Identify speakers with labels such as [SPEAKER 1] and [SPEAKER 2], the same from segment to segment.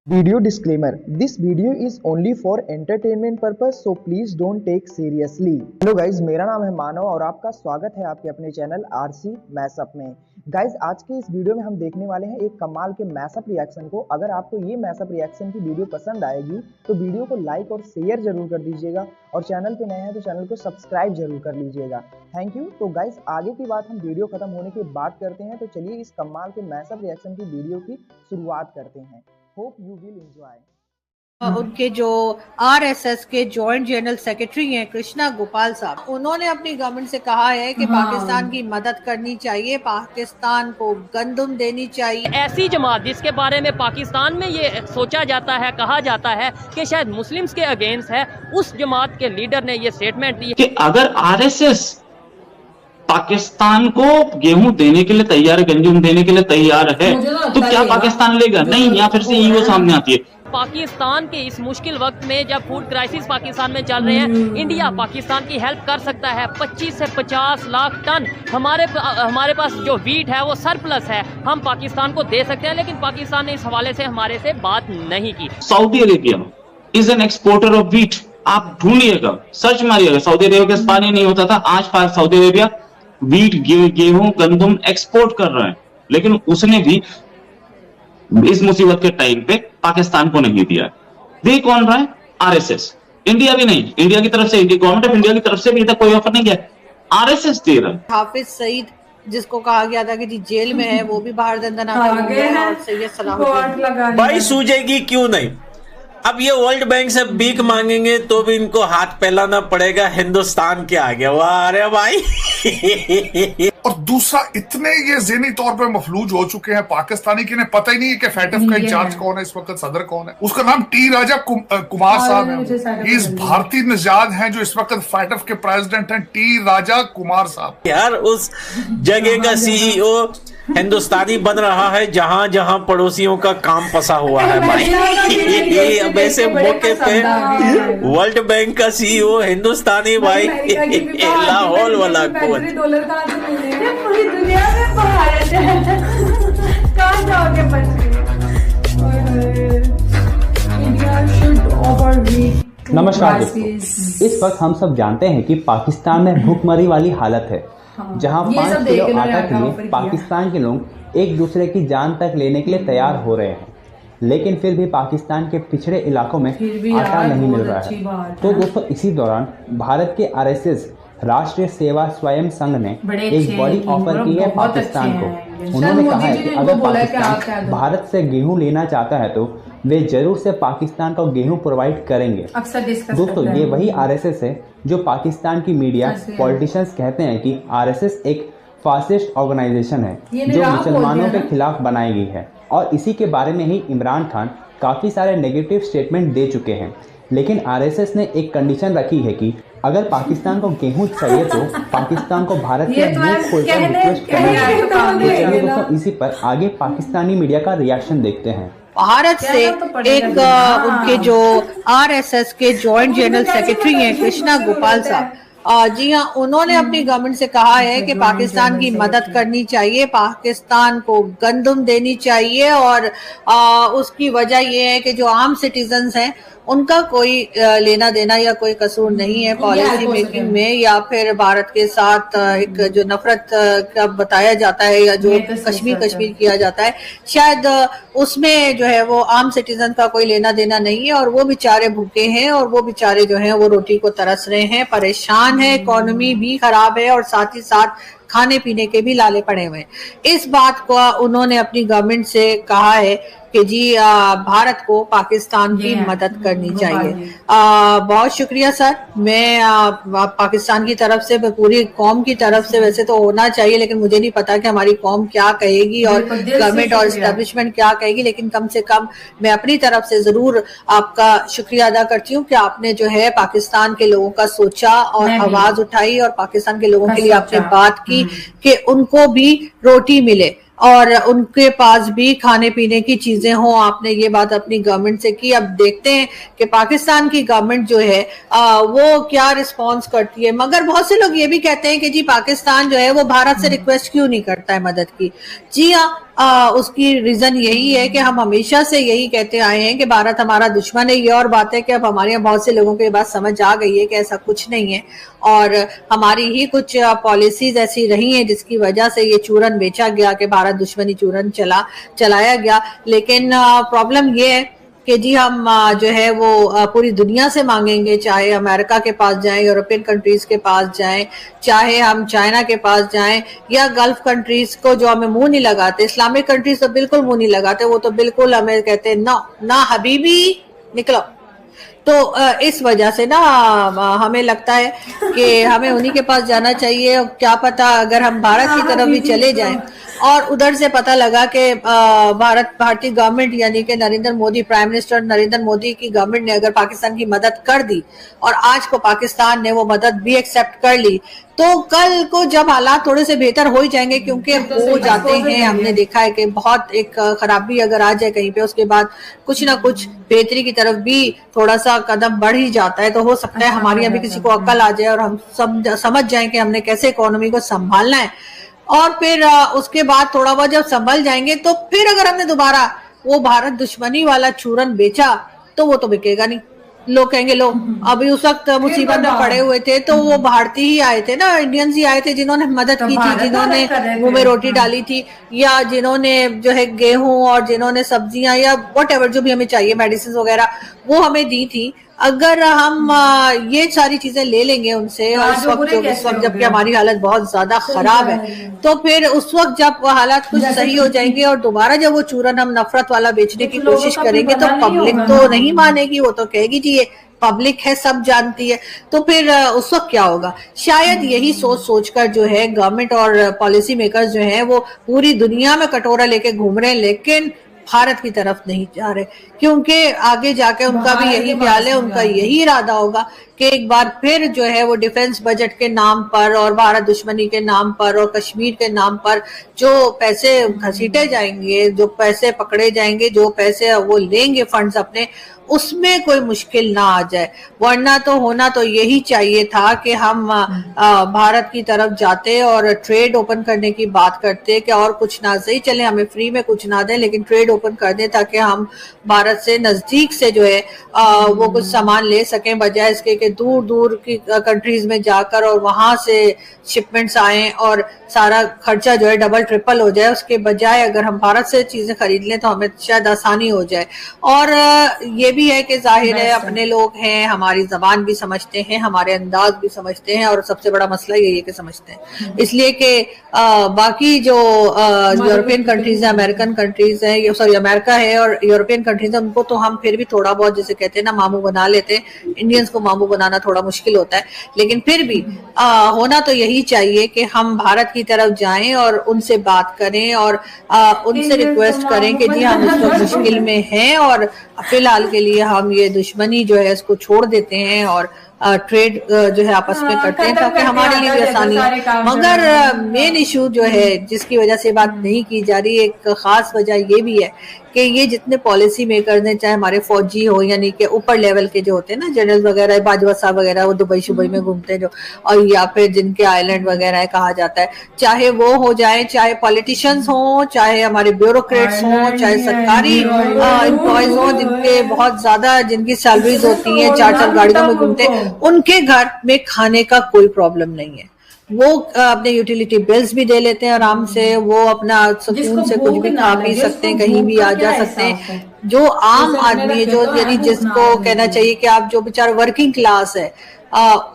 [SPEAKER 1] Video disclaimer: This video is only for entertainment purpose, so please don't take seriously. Hello guys, मेरा नाम है मानव और आपका स्वागत है आपके अपने चैनल आरसी मैशअप में। गाइज, आज के इस वीडियो में हम देखने वाले हैं एक कमाल के मैशअप रिएक्शन को। अगर आपको ये मैशअप रिएक्शन की वीडियो पसंद आएगी तो वीडियो को लाइक और शेयर जरूर कर दीजिएगा और चैनल पे नए हैं तो चैनल को सब्सक्राइब जरूर कर लीजिएगा। Thank you. तो गाइज, आगे की बात हम वीडियो खत्म होने के बाद करते हैं, तो चलिए इस कमाल के मैशअप रिएक्शन की वीडियो की शुरुआत करते हैं। Hope you will enjoy.
[SPEAKER 2] उनके जो आरएसएस के जॉइंट जनरल सेक्रेटरी हैं कृष्णा गोपाल साहब, उन्होंने अपनी गवर्नमेंट से कहा है कि पाकिस्तान की मदद करनी चाहिए, पाकिस्तान को गंदुम देनी चाहिए।
[SPEAKER 3] ऐसी जमात जिसके बारे में पाकिस्तान में ये सोचा जाता है, कहा जाता है कि शायद मुस्लिम्स के अगेंस्ट है, उस जमात के लीडर ने ये स्टेटमेंट दी
[SPEAKER 4] कि अगर आरएसएस पाकिस्तान को गेहूं देने के लिए तैयार है, गंदुम देने के लिए तैयार है, तो क्या पाकिस्तान लेगा? नहीं। यहाँ फिर से ईगो सामने आती है।
[SPEAKER 3] पाकिस्तान के इस मुश्किल वक्त में जब फूड क्राइसिस पाकिस्तान में चल रहे हैं, इंडिया पाकिस्तान की हेल्प कर सकता है। 25 से 50 लाख टन हमारे पास जो वीट है वो सरप्लस है, हम पाकिस्तान को दे सकते हैं, लेकिन पाकिस्तान ने इस हवाले से हमारे से बात नहीं की।
[SPEAKER 4] Saudi Arabia is an exporter of wheat. आप ढूंढिएगा, सर्च मारिएगा, सऊदी अरेबिया के पानी नहीं होता था, आज सऊदी अरेबिया वीट, गेहूं, गंदुम एक्सपोर्ट कर रहा है, लेकिन उसने भी इस मुसीबत के टाइम पे पाकिस्तान को नहीं दिया। दे कौन रहा है? आरएसएस। इंडिया भी नहीं, इंडिया की तरफ से, गवर्नमेंट ऑफ इंडिया की तरफ से भी तक कोई ऑफर नहीं गया, आरएसएस दे रहा है।
[SPEAKER 2] हाफिज सईद, जिसको कहा गया था कि जी जेल में है, वो भी बाहर दंदनामा हो गया है। और सैयद सलाहुद्दीन
[SPEAKER 5] भाई सूझेगी क्यों नहीं? अब ये वर्ल्ड बैंक से भीख मांगेंगे तो भी इनको हाथ फैलाना पड़ेगा हिंदुस्तान के आगे। वाह अरे भाई।
[SPEAKER 6] और दूसरा, इतने ये ज़हनी तौर पे मफलूज हो चुके हैं पाकिस्तानी कि इन्हें पता ही नहीं है कि फैटफ का इंचार्ज कौन है, इस वक्त सदर कौन है। उसका नाम टी राजा कुमार साहब है। इस भारतीय निजाद हैं जो इस वक्त फैटफ के प्रेसिडेंट हैं, टी राजा कुमार साहब।
[SPEAKER 5] यार उस जगह का सीईओ हिंदुस्तानी बन रहा है जहां जहां पड़ोसियों का काम फंसा हुआ है भाई। अब ऐसे मौके पे वर्ल्ड बैंक का सीईओ हिंदुस्तानी भाई, लाहौल वाला कोच।
[SPEAKER 7] पूरी दुनिया में भारत है, कहाँ जाओगे
[SPEAKER 8] नमस्कार दोस्तों, इस वक्त हम सब जानते हैं कि पाकिस्तान में भूखमरी वाली हालत है, जहां 5 किलो आटा के लिए पाकिस्तान के लोग एक दूसरे की जान तक लेने के लिए तैयार हो रहे हैं, लेकिन फिर भी पाकिस्तान के पिछड़े इलाकों में आटा नहीं मिल रहा है। तो दोस्तों, इसी दौरान भारत के आरएसएस राष्ट्रीय सेवा स्वयं संघ ने एक बड़ी ऑफर की है पाकिस्तान को। उन्होंने कहा है कि अगर पाकिस्तान भारत से गेहूं लेना चाहता है तो वे जरूर से पाकिस्तान को गेहूं प्रोवाइड करेंगे। दोस्तों, ये वही आरएसएस है जो पाकिस्तान की मीडिया पॉलिटिशियंस कहते हैं कि आरएसएस एक फासिस्ट ऑर्गेनाइजेशन है जो मुसलमानों के खिलाफ बनाई गई है। और इसी के बारे में ही इमरान खान काफी सारे नेगेटिव स्टेटमेंट दे चुके हैं, लेकिन आरएसएस ने एक कंडीशन रखी है कि अगर पाकिस्तान को गेहूं चाहिए तो पाकिस्तान को भारत के मुंह खोलकर रिक्वेस्ट करना है। तो चलिए दोस्तों, इसी पर आगे पाकिस्तानी मीडिया का रिएक्शन देखते हैं।
[SPEAKER 2] भारत से एक उनके जो आरएसएस के जॉइंट जनरल सेक्रेटरी हैं कृष्णा गोपाल साहब, जी हाँ, उन्होंने अपनी गवर्नमेंट से कहा है कि पाकिस्तान की मदद करनी चाहिए, पाकिस्तान को गंदुम देनी चाहिए। और उसकी वजह ये है कि जो आम सिटीजन्स हैं उनका कोई लेना देना या कोई कसूर नहीं है पॉलिसी मेकिंग में, या फिर भारत के साथ एक जो नफरत का बताया जाता है या जो कश्मीर किया जाता है, शायद उसमें जो है वो आम सिटीजन का कोई लेना देना नहीं है। और वो बेचारे भूखे हैं और वो बेचारे जो हैं वो रोटी को तरस रहे हैं, परेशान है, इकोनॉमी भी खराब है और साथ ही साथ खाने पीने के भी लाले पड़े हुए हैं। इस बात को उन्होंने अपनी गवर्नमेंट से कहा है कि जी भारत को पाकिस्तान की मदद करनी चाहिए। बहुत शुक्रिया सर। मैं पाकिस्तान की तरफ से, पूरी कौम की तरफ से वैसे तो होना चाहिए, लेकिन मुझे नहीं पता कि हमारी कौम क्या कहेगी और गवर्नमेंट और एस्टेब्लिशमेंट क्या कहेगी, लेकिन कम से कम मैं अपनी तरफ से जरूर आपका शुक्रिया अदा करती हूँ कि आपने जो है पाकिस्तान के लोगों का सोचा और आवाज उठाई और पाकिस्तान के लोगों के लिए आपने बात की कि उनको भी रोटी मिले और उनके पास भी खाने पीने की चीजें हों। आपने ये बात अपनी गवर्नमेंट से की। अब देखते हैं कि पाकिस्तान की गवर्नमेंट जो है वो क्या रिस्पांस करती है। मगर बहुत से लोग ये भी कहते हैं कि जी पाकिस्तान जो है वो भारत से रिक्वेस्ट क्यों नहीं करता है मदद की। जी हाँ, उसकी रीजन यही है कि हम हमेशा से यही कहते आए हैं कि भारत हमारा दुश्मन है। ये और बात है कि अब हमारे यहाँ बहुत से लोगों को ये बात समझ आ गई है कि ऐसा कुछ नहीं है, और हमारी ही कुछ पॉलिसीज ऐसी रही हैं जिसकी वजह से ये चूरन बेचा गया कि भारत दुश्मनी चूरन चलाया गया। लेकिन प्रॉब्लम ये है कि जी हम जो है वो पूरी दुनिया से मांगेंगे, चाहे अमेरिका के पास जाएं, यूरोपियन कंट्रीज के पास जाएं, चाहे हम चाइना के पास जाएं या गल्फ कंट्रीज को जो हमें मुंह नहीं लगाते। इस्लामिक कंट्रीज तो बिल्कुल मुंह नहीं लगाते, वो तो बिल्कुल हमें कहते हैं नो ना हबीबी निकलो। तो इस वजह से ना हमें लगता है कि हमें उन्हीं के पास जाना चाहिए। क्या पता अगर हम भारत की तरफ भी चले जाएं और उधर से पता लगा कि भारतीय गवर्नमेंट यानी कि नरेंद्र मोदी, प्राइम मिनिस्टर नरेंद्र मोदी की गवर्नमेंट ने अगर पाकिस्तान की मदद कर दी और आज को पाकिस्तान ने वो मदद भी एक्सेप्ट कर ली, तो कल को जब हालात थोड़े से बेहतर हो ही जाएंगे, क्योंकि हो जाते हैं, हमने देखा है कि बहुत एक खराबी अगर आ जाए कहीं पे, उसके बाद कुछ ना कुछ बेहतरी की तरफ भी थोड़ा सा कदम बढ़ ही जाता है। तो हो सकता है हमारी अभी किसी को अक्ल आ जाए और हम समझ जाएं कि हमने कैसे इकोनॉमी को संभालना है, और फिर उसके बाद थोड़ा बहुत जब संभल जाएंगे तो फिर अगर हमने दोबारा वो भारत दुश्मनी वाला चूरन बेचा तो वो तो बिकेगा नहीं। लोग कहेंगे लो अभी उस वक्त मुसीबत में पड़े हुए थे तो वो भारतीय ही आए थे ना, इंडियंस ही आए थे जिन्होंने मदद की थी, जिन्होंने मुंह में रोटी डाली थी, या जिन्होंने जो है गेहूं और जिन्होंने सब्जियां या व्हाटएवर जो भी हमें चाहिए मेडिसिन वगैरह वो हमें दी थी। अगर हम ये सारी चीजें ले लेंगे उनसे और इस वक्त जबकि हमारी हालत बहुत ज्यादा खराब है, तो फिर उस वक्त जब हालात कुछ सही हो जाएंगे और दोबारा जब वो चूरन हम नफरत वाला बेचने की कोशिश करेंगे तो पब्लिक तो नहीं मानेगी, वो तो कहेगी जी ये पब्लिक है, सब जानती है। तो फिर उस वक्त क्या होगा? शायद यही सोचकर जो है गवर्नमेंट और पॉलिसी मेकर्स जो है वो पूरी दुनिया में कटोरा लेके घूम रहे हैं, लेकिन भारत की तरफ नहीं जा रहे, क्योंकि आगे जाके उनका भी यही ख्याल है, उनका यही इरादा होगा कि एक बार फिर जो है वो डिफेंस बजट के नाम पर और भारत दुश्मनी के नाम पर और कश्मीर के नाम पर जो पैसे घसीटे जाएंगे, जो पैसे पकड़े जाएंगे, जो पैसे वो लेंगे फंड्स अपने, उसमें कोई मुश्किल ना आ जाए। वरना तो होना तो यही चाहिए था कि हम भारत की तरफ जाते और ट्रेड ओपन करने की बात करते कि और कुछ ना सही चले, हमें फ्री में कुछ ना दें लेकिन ट्रेड ओपन कर दें ताकि हम भारत से नजदीक से जो है वो कुछ सामान ले सकें, बजाय इसके कि दूर दूर की कंट्रीज में जाकर और वहां से शिपमेंट्स आए और सारा खर्चा जो है डबल ट्रिपल हो जाए। उसके बजाय अगर हम भारत से चीजें खरीद लें तो हमें शायद आसानी हो जाए। और ये भी है कि जाहिर है अपने लोग हैं, हमारी जबान भी समझते हैं, हमारे अंदाज भी समझते हैं, और सबसे बड़ा मसला यही है कि समझते हैं, इसलिए कि बाकी जो यूरोपियन कंट्रीज है, अमेरिकन कंट्रीज है, सॉरी अमेरिका है और यूरोपियन कंट्रीज है, उनको तो हम फिर भी थोड़ा बहुत जैसे कहते हैं ना मामू बना लेते हैं। इंडियंस को मामू बनाना थोड़ा मुश्किल होता है, लेकिन फिर भी होना तो यही चाहिए कि हम भारत की तरफ जाएं और उनसे बात करें और उनसे रिक्वेस्ट करें कि जी हम इस वक्त मुश्किल में हैं और फिलहाल के लिए हम ये दुश्मनी जो है इसको छोड़ देते हैं और ट्रेड जो है आपस में करते हैं ताकि हमारे लिए भी आसानी हो। मगर मेन इशू जो है जिसकी वजह से बात नहीं की जा रही, एक खास वजह ये भी है कि ये जितने पॉलिसी मेकर ने, चाहे हमारे फौजी हो यानी कि ऊपर लेवल के जो होते हैं ना जनरल वगैरह, बाजवा साहब वगैरह, वो दुबई शुबई में घूमते हैं जो, और या फिर जिनके आइलैंड वगैरह कहा जाता है, चाहे वो हो जाए, चाहे पॉलिटिशियंस हो, चाहे हमारे ब्यूरोक्रेट्स हो, चाहे सरकारी एम्प्लॉयज हो जिनके बहुत ज्यादा जिनकी सैलरीज होती है, 4-4 गाड़ियों में घूमते हैं, उनके घर में खाने का कोई प्रॉब्लम नहीं है। वो अपने यूटिलिटी बिल्स भी दे लेते हैं आराम से, वो अपना सुकून से कुछ भी खा पी सकते हैं, कहीं भी आ जा सकते हैं। जो आम आदमी है, जो यानी जिसको कहना चाहिए कि आप जो बेचारा वर्किंग क्लास है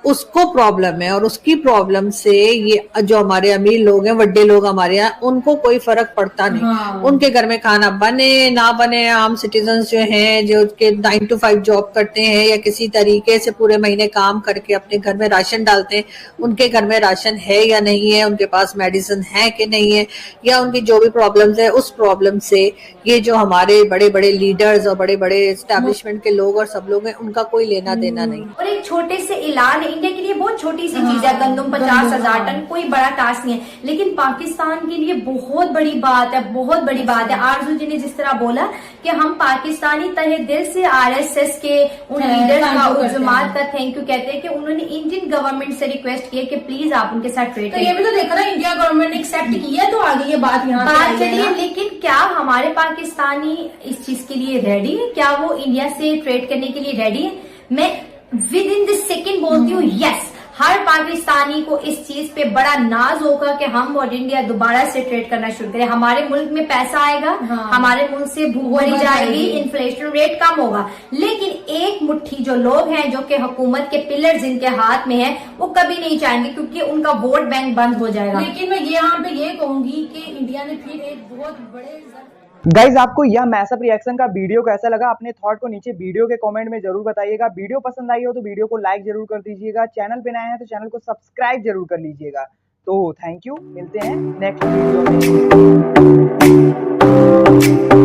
[SPEAKER 2] उसको प्रॉब्लम है, और उसकी प्रॉब्लम से ये जो हमारे अमीर लोग हैं, बड़े लोग हमारे यहाँ, उनको कोई फर्क पड़ता नहीं। उनके घर में खाना बने ना बने, आम सिटीजन्स जो हैं जो के 9 to 5 जॉब करते हैं या किसी तरीके से पूरे महीने काम करके अपने घर में राशन डालते हैं, उनके घर में राशन है या नहीं है, उनके पास मेडिसिन है कि नहीं है, या उनकी जो भी प्रॉब्लम्स है उस प्रॉब्लम से ये जो हमारे बड़े बड़े लीडर्स और बड़े बड़े एस्टेब्लिशमेंट के लोग और सब लोग हैं, उनका कोई लेना देना नहीं।
[SPEAKER 7] और एक छोटे से ऐलान है, इंडिया के लिए बहुत छोटी सी चीज है, गंदम 50,000 टन कोई बड़ा टास्क नहीं है, लेकिन पाकिस्तान के लिए बहुत बड़ी बात है, बहुत बड़ी बात है। आरजू जी ने जिस तरह बोला कि हम पाकिस्तानी तहे दिल से आरएसएस के उन लीडर्स का, उस जमात का थैंक यू कहते हैं कि उन्होंने इंडियन गवर्नमेंट से रिक्वेस्ट की है कि प्लीज आप उनके साथ ट्रेड करें।
[SPEAKER 9] ये भी तो देखा ना, इंडिया गवर्नमेंट ने एक्सेप्ट किया तो आगे ये बात यहाँ
[SPEAKER 7] बात चलिए, लेकिन क्या हमारे पाकिस्तानी इस चीज के लिए रेडी है? क्या वो इंडिया से ट्रेड करने के लिए रेडी है? मैं विद इन दिस सेकेंड बोलती हूँ यस, हर पाकिस्तानी को इस चीज पे बड़ा नाज होगा कि हम और इंडिया दोबारा से ट्रेड करना शुरू करें। हमारे मुल्क में पैसा आएगा, हमारे मुल्क से भूख जाएगी, इन्फ्लेशन रेट कम होगा। लेकिन एक मुट्ठी जो लोग हैं जो कि हुकूमत के पिलर जिनके हाथ में है, वो कभी नहीं चाहेंगे क्योंकि उनका वोट बैंक बंद हो जाएगा।
[SPEAKER 9] लेकिन मैं यहाँ पे ये कहूंगी कि इंडिया ने फिर एक बहुत बड़े
[SPEAKER 1] गाइज आपको यह मैसअप रिएक्शन का वीडियो कैसा लगा? अपने थॉट को नीचे वीडियो के कमेंट में जरूर बताइएगा। वीडियो पसंद आई हो तो वीडियो को लाइक जरूर कर दीजिएगा। चैनल पे नए हैं तो चैनल को सब्सक्राइब जरूर कर लीजिएगा। तो थैंक यू, मिलते हैं नेक्स्ट वीडियो में।